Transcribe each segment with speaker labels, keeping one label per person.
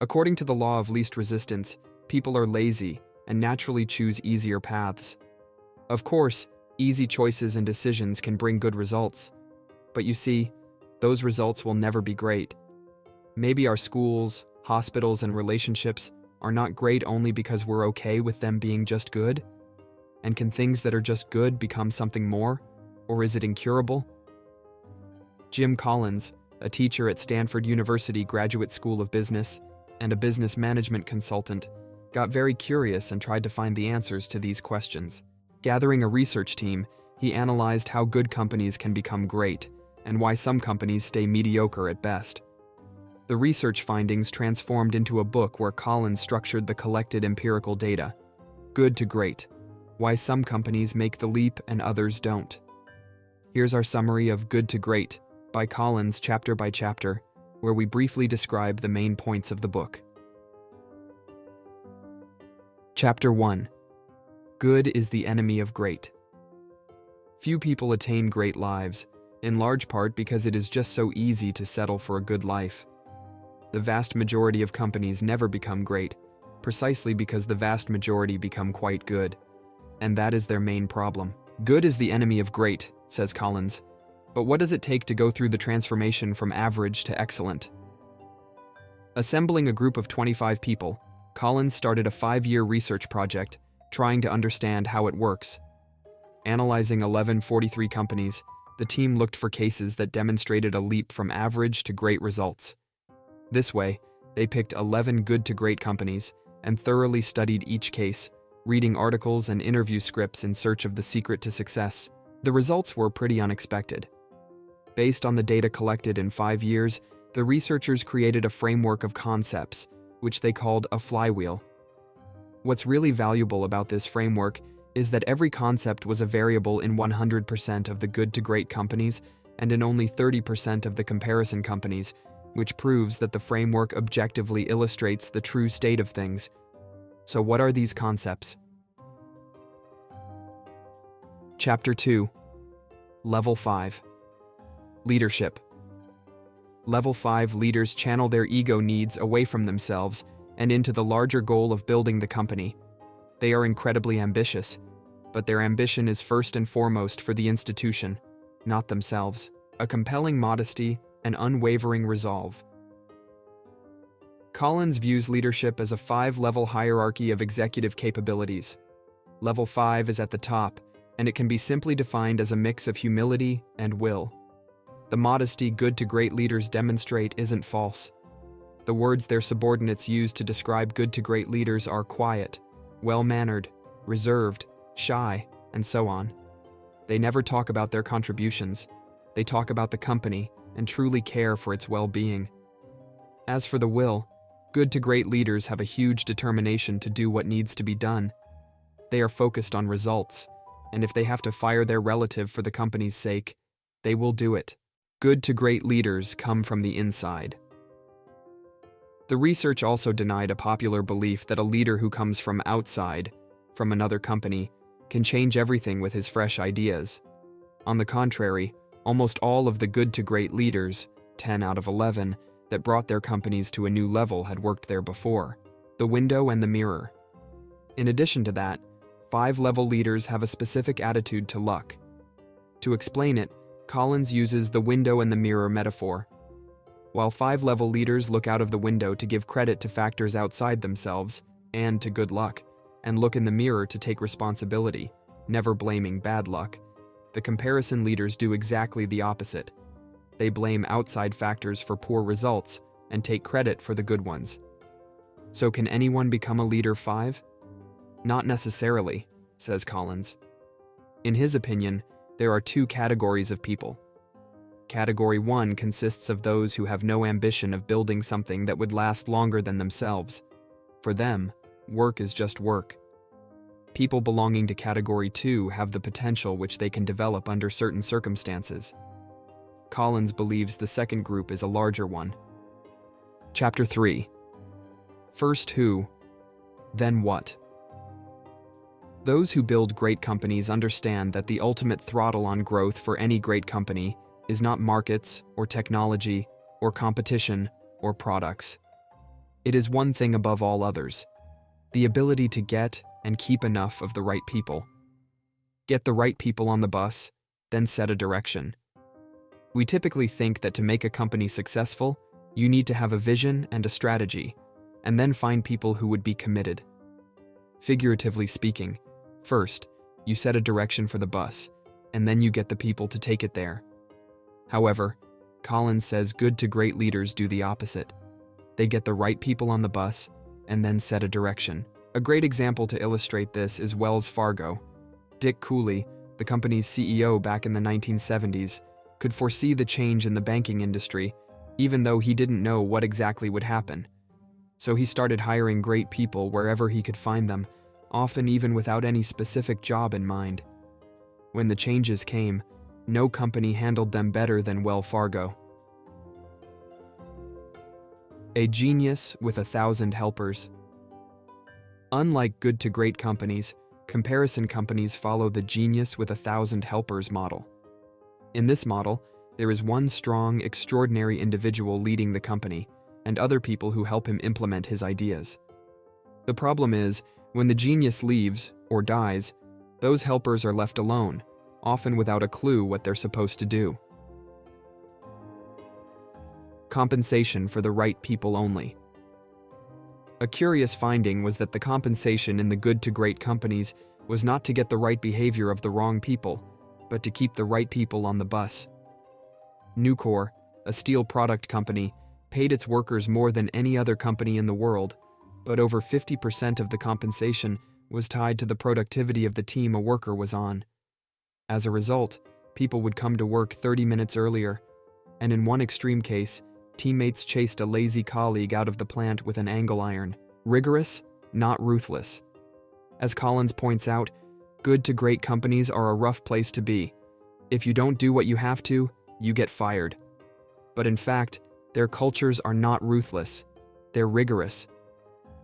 Speaker 1: According to the law of least resistance, people are lazy and naturally choose easier paths. Of course, easy choices and decisions can bring good results. But you see, those results will never be great. Maybe our schools, hospitals, and relationships are not great only because we're okay with them being just good? And can things that are just good become something more? Or is it incurable? Jim Collins, a teacher at Stanford University Graduate School of Business and a business management consultant, got very curious and tried to find the answers to these questions. Gathering a research team, he analyzed how good companies can become great and why some companies stay mediocre at best. The research findings transformed into a book where Collins structured the collected empirical data. Good to Great: Why Some Companies Make the Leap and Others Don't. Here's our summary of Good to Great by Collins chapter by chapter, where we briefly describe the main points of the book. Chapter 1. Good is the enemy of great. Few people attain great lives, in large part because it is just so easy to settle for a good life. The vast majority of companies never become great, precisely because the vast majority become quite good. And that is their main problem. Good is the enemy of great, says Collins. But what does it take to go through the transformation from average to excellent? Assembling a group of 25 people, Collins started a 5-year research project trying to understand how it works. Analyzing 1143 companies, the team looked for cases that demonstrated a leap from average to great results. This way, they picked 11 good to great companies and thoroughly studied each case, reading articles and interview scripts in search of the secret to success. The results were pretty unexpected. Based on the data collected in 5 years, the researchers created a framework of concepts, which they called a flywheel. What's really valuable about this framework is that every concept was a variable in 100% of the good to great companies and in only 30% of the comparison companies, which proves that the framework objectively illustrates the true state of things. So what are these concepts? Chapter 2. Level 5. Leadership. Level 5 leaders channel their ego needs away from themselves and into the larger goal of building the company. They are incredibly ambitious, but their ambition is first and foremost for the institution, not themselves. A compelling modesty and unwavering resolve. Collins views leadership as a 5-level hierarchy of executive capabilities. Level 5 is at the top, and it can be simply defined as a mix of humility and will. The modesty good to great leaders demonstrate isn't false. The words their subordinates use to describe good to great leaders are quiet, well-mannered, reserved, shy, and so on. They never talk about their contributions. They talk about the company and truly care for its well-being. As for the will, good to great leaders have a huge determination to do what needs to be done. They are focused on results, and if they have to fire their relative for the company's sake, they will do it. Good to great leaders come from the inside. The research also denied a popular belief that a leader who comes from outside, from another company, can change everything with his fresh ideas. On the contrary, almost all of the good to great leaders, 10 out of 11, that brought their companies to a new level had worked there before. The window and the mirror. In addition to that, 5-level leaders have a specific attitude to luck. To explain it, Collins uses the window and the mirror metaphor. While 5-level leaders look out of the window to give credit to factors outside themselves and to good luck, and look in the mirror to take responsibility, never blaming bad luck, the comparison leaders do exactly the opposite. They blame outside factors for poor results and take credit for the good ones. So can anyone become a leader 5? Not necessarily, says Collins. In his opinion, there are 2 categories of people. Category 1 consists of those who have no ambition of building something that would last longer than themselves. For them, work is just work. People belonging to Category 2 have the potential which they can develop under certain circumstances. Collins believes the second group is a larger one. Chapter 3. First who, then what? Those who build great companies understand that the ultimate throttle on growth for any great company is not markets or technology or competition or products. It is one thing above all others: the ability to get and keep enough of the right people. Get the right people on the bus, then set a direction. We typically think that to make a company successful, you need to have a vision and a strategy, and then find people who would be committed. Figuratively speaking, first, you set a direction for the bus, and then you get the people to take it there. However, Collins says good to great leaders do the opposite. They get the right people on the bus, and then set a direction. A great example to illustrate this is Wells Fargo. Dick Cooley, the company's CEO back in the 1970s, could foresee the change in the banking industry, even though he didn't know what exactly would happen. So he started hiring great people wherever he could find them, often even without any specific job in mind. When the changes came, no company handled them better than Wells Fargo. A genius with 1,000 helpers. Unlike good to great companies, comparison companies follow the genius with 1,000 helpers model. In this model, there is one strong, extraordinary individual leading the company, and other people who help him implement his ideas. The problem is, when the genius leaves or dies, those helpers are left alone, often without a clue what they're supposed to do. Compensation for the right people only. A curious finding was that the compensation in the good to great companies was not to get the right behavior of the wrong people, but to keep the right people on the bus. Nucor, a steel product company, paid its workers more than any other company in the world, but over 50% of the compensation was tied to the productivity of the team a worker was on. As a result, people would come to work 30 minutes earlier, and in one extreme case, teammates chased a lazy colleague out of the plant with an angle iron. Rigorous, not ruthless. As Collins points out, good to great companies are a rough place to be. If you don't do what you have to, you get fired. But in fact, their cultures are not ruthless. They're rigorous.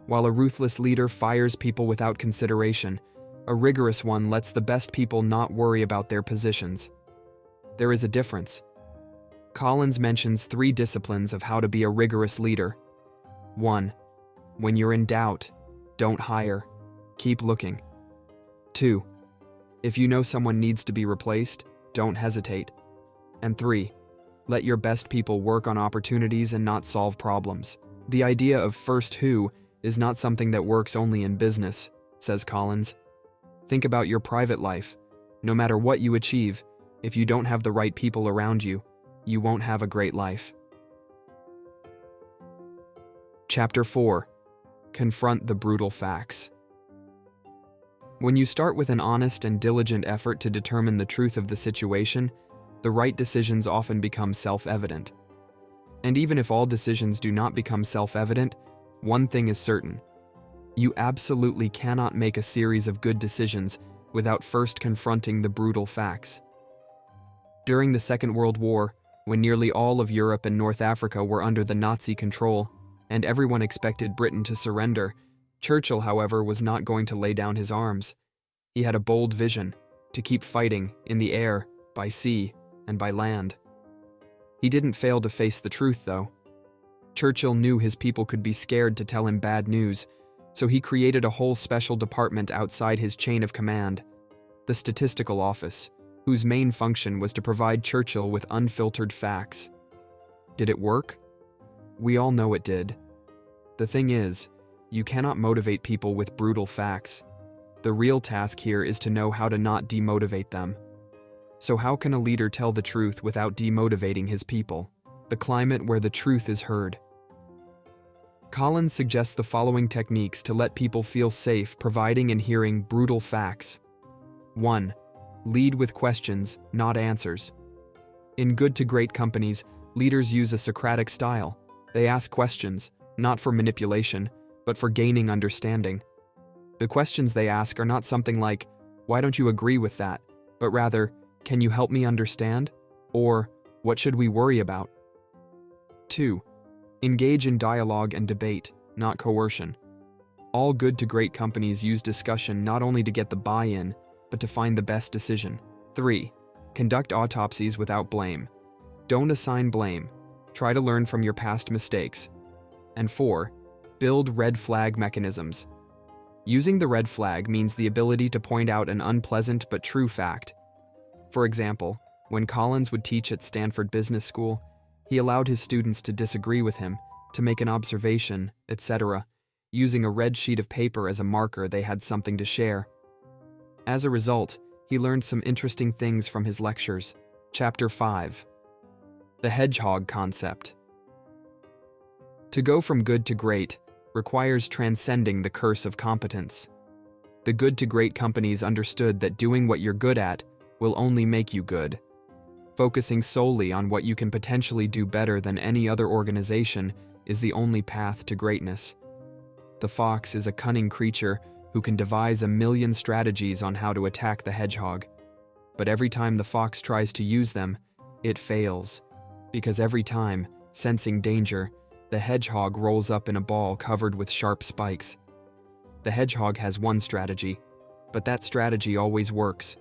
Speaker 1: While a ruthless leader fires people without consideration, a rigorous one lets the best people not worry about their positions. There is a difference. Collins mentions 3 disciplines of how to be a rigorous leader. 1. When you're in doubt, don't hire. Keep looking. 2. If you know someone needs to be replaced, don't hesitate. And 3. Let your best people work on opportunities and not solve problems. The idea of first who is not something that works only in business, says Collins. Think about your private life. No matter what you achieve, if you don't have the right people around you, you won't have a great life. Chapter 4. Confront the brutal facts. When you start with an honest and diligent effort to determine the truth of the situation, the right decisions often become self-evident. And even if all decisions do not become self-evident, one thing is certain. You absolutely cannot make a series of good decisions without first confronting the brutal facts. During the Second World War, when nearly all of Europe and North Africa were under the Nazi control, and everyone expected Britain to surrender, Churchill, however, was not going to lay down his arms. He had a bold vision: to keep fighting in the air, by sea, and by land. He didn't fail to face the truth, though. Churchill knew his people could be scared to tell him bad news, so he created a whole special department outside his chain of command, the Statistical Office, whose main function was to provide Churchill with unfiltered facts. Did it work? We all know it did. The thing is, you cannot motivate people with brutal facts. The real task here is to know how to not demotivate them. So how can a leader tell the truth without demotivating his people? The climate where the truth is heard. Collins suggests the following techniques to let people feel safe providing and hearing brutal facts. 1. Lead with questions, not answers. In good to great companies, leaders use a Socratic style. They ask questions, not for manipulation, but for gaining understanding. The questions they ask are not something like, "Why don't you agree with that?" but rather, "Can you help me understand?" or "What should we worry about?" 2. Engage in dialogue and debate, not coercion. All good to great companies use discussion not only to get the buy-in, but to find the best decision. 3. Conduct autopsies without blame. Don't assign blame. Try to learn from your past mistakes. And 4. Build red flag mechanisms. Using the red flag means the ability to point out an unpleasant but true fact. For example, when Collins would teach at Stanford Business School, he allowed his students to disagree with him, to make an observation, etc. Using a red sheet of paper as a marker, they had something to share. As a result, he learned some interesting things from his lectures. Chapter 5. The Hedgehog Concept. To go from good to great requires transcending the curse of competence. The good to great companies understood that doing what you're good at will only make you good. Focusing solely on what you can potentially do better than any other organization is the only path to greatness. The fox is a cunning creature who can devise a million strategies on how to attack the hedgehog. But every time the fox tries to use them, it fails. Because every time, sensing danger, the hedgehog rolls up in a ball covered with sharp spikes. The hedgehog has one strategy, but that strategy always works.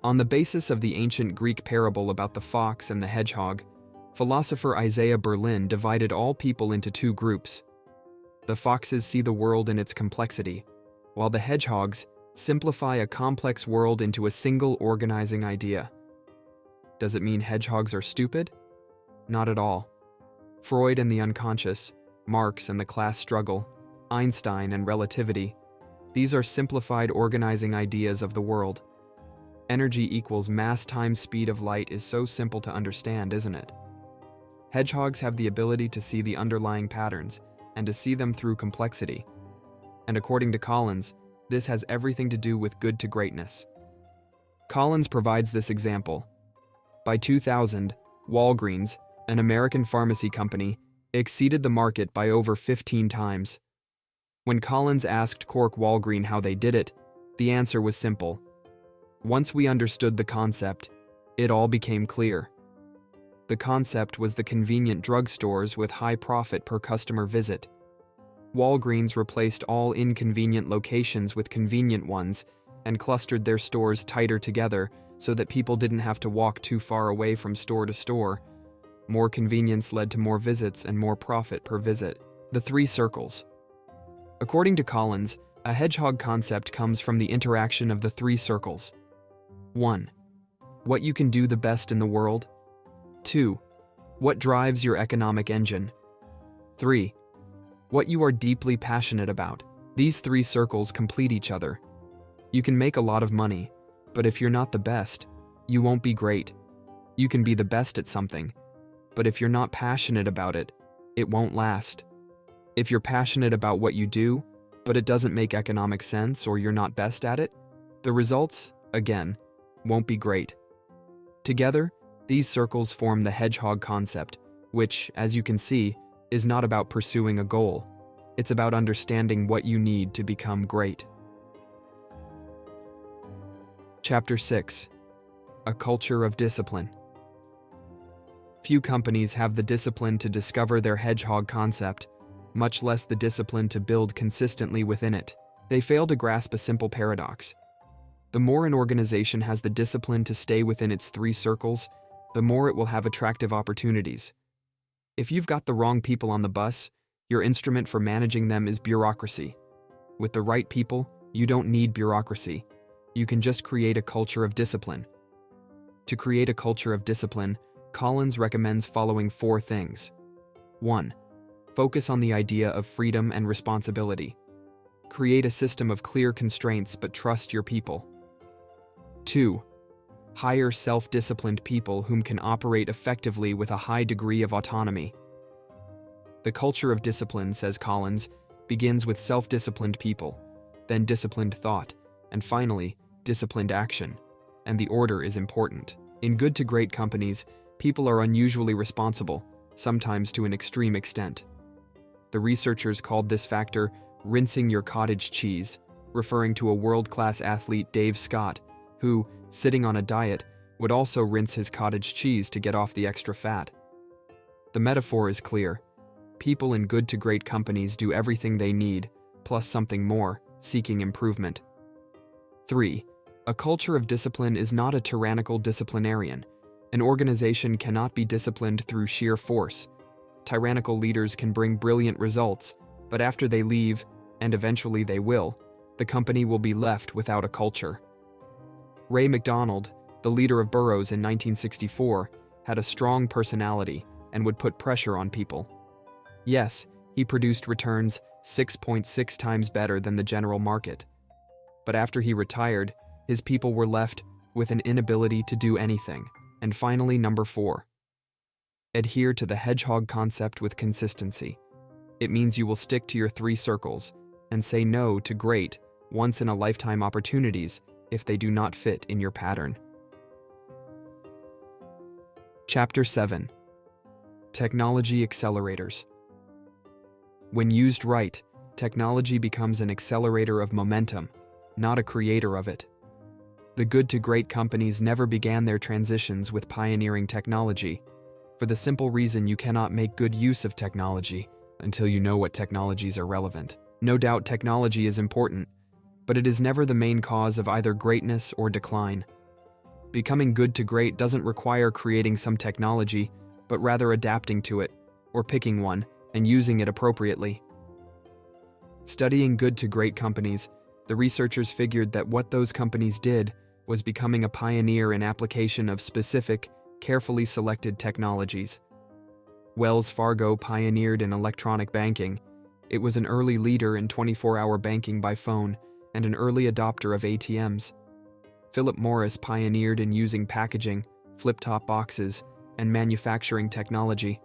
Speaker 1: On the basis of the ancient Greek parable about the fox and the hedgehog, philosopher Isaiah Berlin divided all people into two groups. The foxes see the world in its complexity, while the hedgehogs simplify a complex world into a single organizing idea. Does it mean hedgehogs are stupid? Not at all. Freud and the unconscious, Marx and the class struggle, Einstein and relativity, these are simplified organizing ideas of the world. Energy equals mass times speed of light is so simple to understand, isn't it? Hedgehogs have the ability to see the underlying patterns and to see them through complexity. And according to Collins, this has everything to do with good to greatness. Collins provides this example. By 2000, Walgreens, an American pharmacy company, exceeded the market by over 15 times. When Collins asked Cork Walgreen how they did it, the answer was simple. Once we understood the concept, it all became clear. The concept was the convenient drugstores with high profit per customer visit. Walgreens replaced all inconvenient locations with convenient ones and clustered their stores tighter together so that people didn't have to walk too far away from store to store. More convenience led to more visits and more profit per visit. The three circles. According to Collins, a hedgehog concept comes from the interaction of the three circles. 1. What you can do the best in the world. 2. What drives your economic engine. 3. What you are deeply passionate about. These three circles complete each other. You can make a lot of money, but if you're not the best, you won't be great. You can be the best at something, but if you're not passionate about it, it won't last. If you're passionate about what you do, but it doesn't make economic sense or you're not best at it, the results, again, won't be great. Together, these circles form the hedgehog concept, which, as you can see, is not about pursuing a goal. It's about understanding what you need to become great. Chapter 6. A Culture of Discipline. Few companies have the discipline to discover their hedgehog concept, much less the discipline to build consistently within it. They fail to grasp a simple paradox. The more an organization has the discipline to stay within its three circles, the more it will have attractive opportunities. If you've got the wrong people on the bus, your instrument for managing them is bureaucracy. With the right people, you don't need bureaucracy. You can just create a culture of discipline. To create a culture of discipline, Collins recommends following 4 things. 1. Focus on the idea of freedom and responsibility. Create a system of clear constraints but trust your people. 2. Hire self-disciplined people whom can operate effectively with a high degree of autonomy. The culture of discipline, says Collins, begins with self-disciplined people, then disciplined thought, and finally, disciplined action. And the order is important. In good to great companies, people are unusually responsible, sometimes to an extreme extent. The researchers called this factor rinsing your cottage cheese, referring to a world-class athlete, Dave Scott, who, sitting on a diet, would also rinse his cottage cheese to get off the extra fat. The metaphor is clear. People in good to great companies do everything they need, plus something more, seeking improvement. 3. A culture of discipline is not a tyrannical disciplinarian. An organization cannot be disciplined through sheer force. Tyrannical leaders can bring brilliant results, But after they leave, and eventually they will, the company will be left without a culture. Ray McDonald, the leader of Burroughs in 1964, had a strong personality and would put pressure on people. Yes, he produced returns 6.6 times better than the general market. But after he retired, his people were left with an inability to do anything. And finally, number 4. Adhere to the Hedgehog Concept with consistency. It means you will stick to your 3 circles and say no to great, once-in-a-lifetime opportunities if they do not fit in your pattern. Chapter 7. Technology Accelerators. When used right, technology becomes an accelerator of momentum, not a creator of it. The good-to-great companies never began their transitions with pioneering technology, for the simple reason you cannot make good use of technology until you know what technologies are relevant. No doubt technology is important, but it is never the main cause of either greatness or decline. Becoming good to great doesn't require creating some technology, but rather adapting to it, or picking one, and using it appropriately. Studying good to great companies, the researchers figured that what those companies did was becoming a pioneer in application of specific, carefully selected technologies. Wells Fargo pioneered in electronic banking. It was an early leader in 24-hour banking by phone and an early adopter of ATMs. Philip Morris pioneered in using packaging, flip-top boxes, and manufacturing technology.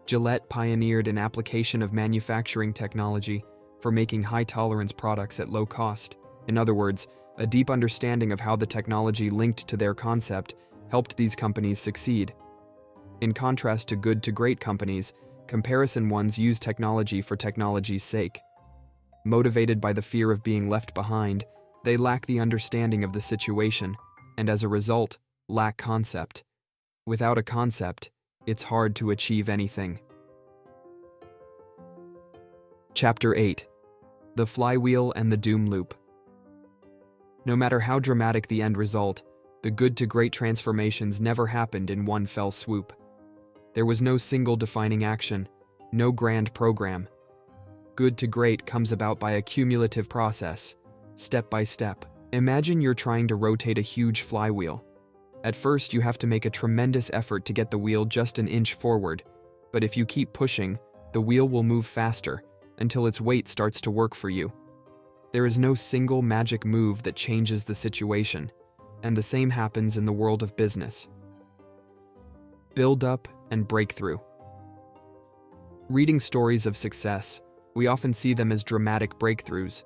Speaker 1: Gillette pioneered in application of manufacturing technology for making high-tolerance products at low cost. In other words, a deep understanding of how the technology linked to their concept helped these companies succeed. In contrast to good to great companies, comparison ones use technology for technology's sake. Motivated by the fear of being left behind, they lack the understanding of the situation, and as a result, lack concept. Without a concept, it's hard to achieve anything. Chapter 8. The Flywheel and the Doom Loop. No matter how dramatic the end result, the good-to-great transformations never happened in one fell swoop. There was no single defining action, no grand program. Good-to-great comes about by a cumulative process, step by step. Imagine you're trying to rotate a huge flywheel. At first, you have to make a tremendous effort to get the wheel just an inch forward, but if you keep pushing, the wheel will move faster until its weight starts to work for you. There is no single magic move that changes the situation, and the same happens in the world of business. Build-up and breakthrough. Reading stories of success, we often see them as dramatic breakthroughs,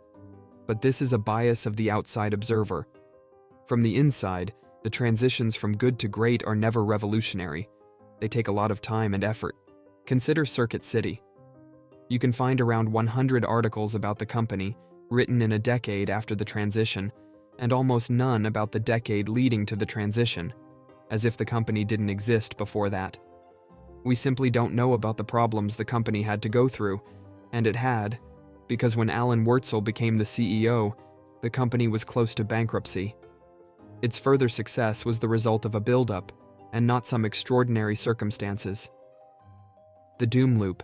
Speaker 1: but this is a bias of the outside observer. From the inside, the transitions from good to great are never revolutionary. They take a lot of time and effort. Consider Circuit City. You can find around 100 articles about the company written in a decade after the transition, and almost none about the decade leading to the transition, as if the company didn't exist before that. We simply don't know about the problems the company had to go through, and it had, because when Alan Wurtzel became the CEO, the company was close to bankruptcy. Its further success was the result of a build-up, and not some extraordinary circumstances. The Doom Loop.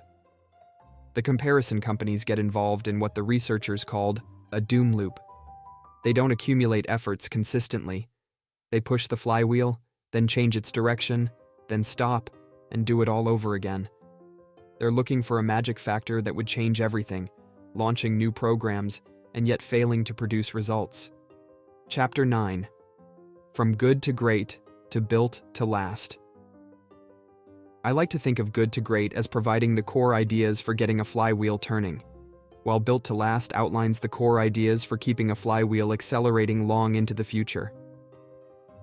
Speaker 1: The comparison companies get involved in what the researchers called a doom loop. They don't accumulate efforts consistently. They push the flywheel, then change its direction, then stop, and do it all over again. They're looking for a magic factor that would change everything, launching new programs, and yet failing to produce results. Chapter 9. From good to great, to built to last. I like to think of good to great as providing the core ideas for getting a flywheel turning, while built to last outlines the core ideas for keeping a flywheel accelerating long into the future.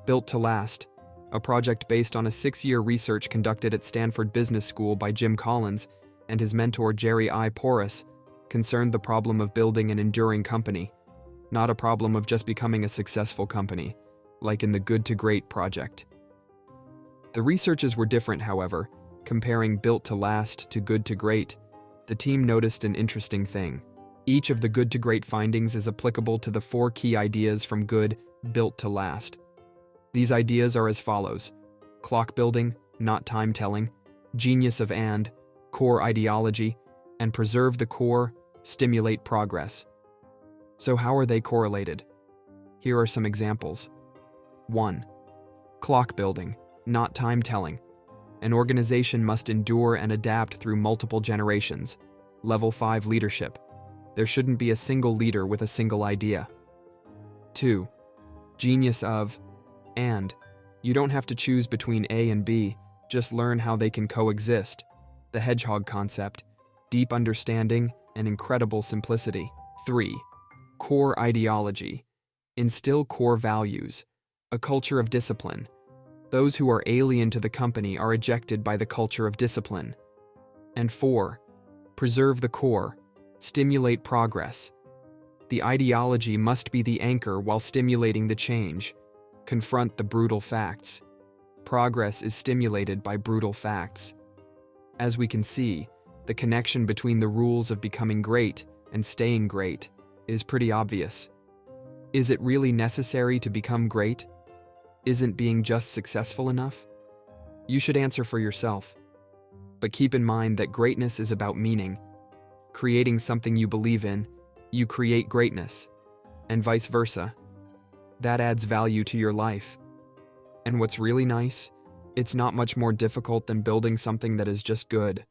Speaker 1: Built to Last, a project based on a 6-year research conducted at Stanford Business School by Jim Collins and his mentor Jerry I. Porras, concerned the problem of building an enduring company, not a problem of just becoming a successful company, like in the Good to Great project. The researches were different, however. Comparing Built to Last to Good to Great, the team noticed an interesting thing. Each of the Good to Great findings is applicable to the 4 key ideas from Good, Built to Last. These ideas are as follows: clock building, not time telling, genius of and, core ideology, and preserve the core, stimulate progress. So how are they correlated? Here are some examples. 1. Clock building, not time telling. An organization must endure and adapt through multiple generations. Level 5 leadership. There shouldn't be a single leader with a single idea. 2. Genius of and. You don't have to choose between A and B, just learn how they can coexist. The Hedgehog Concept, deep understanding and incredible simplicity. 3. Core ideology. Instill core values, a culture of discipline. Those who are alien to the company are ejected by the culture of discipline. And 4. Preserve the core, stimulate progress. The ideology must be the anchor while stimulating the change. Confront the brutal facts. Progress is stimulated by brutal facts. As we can see, the connection between the rules of becoming great and staying great is pretty obvious. Is it really necessary to become great? Isn't being just successful enough? You should answer for yourself. But keep in mind that greatness is about meaning. Creating something you believe in, you create greatness, and vice versa. That adds value to your life. And what's really nice, it's not much more difficult than building something that is just good.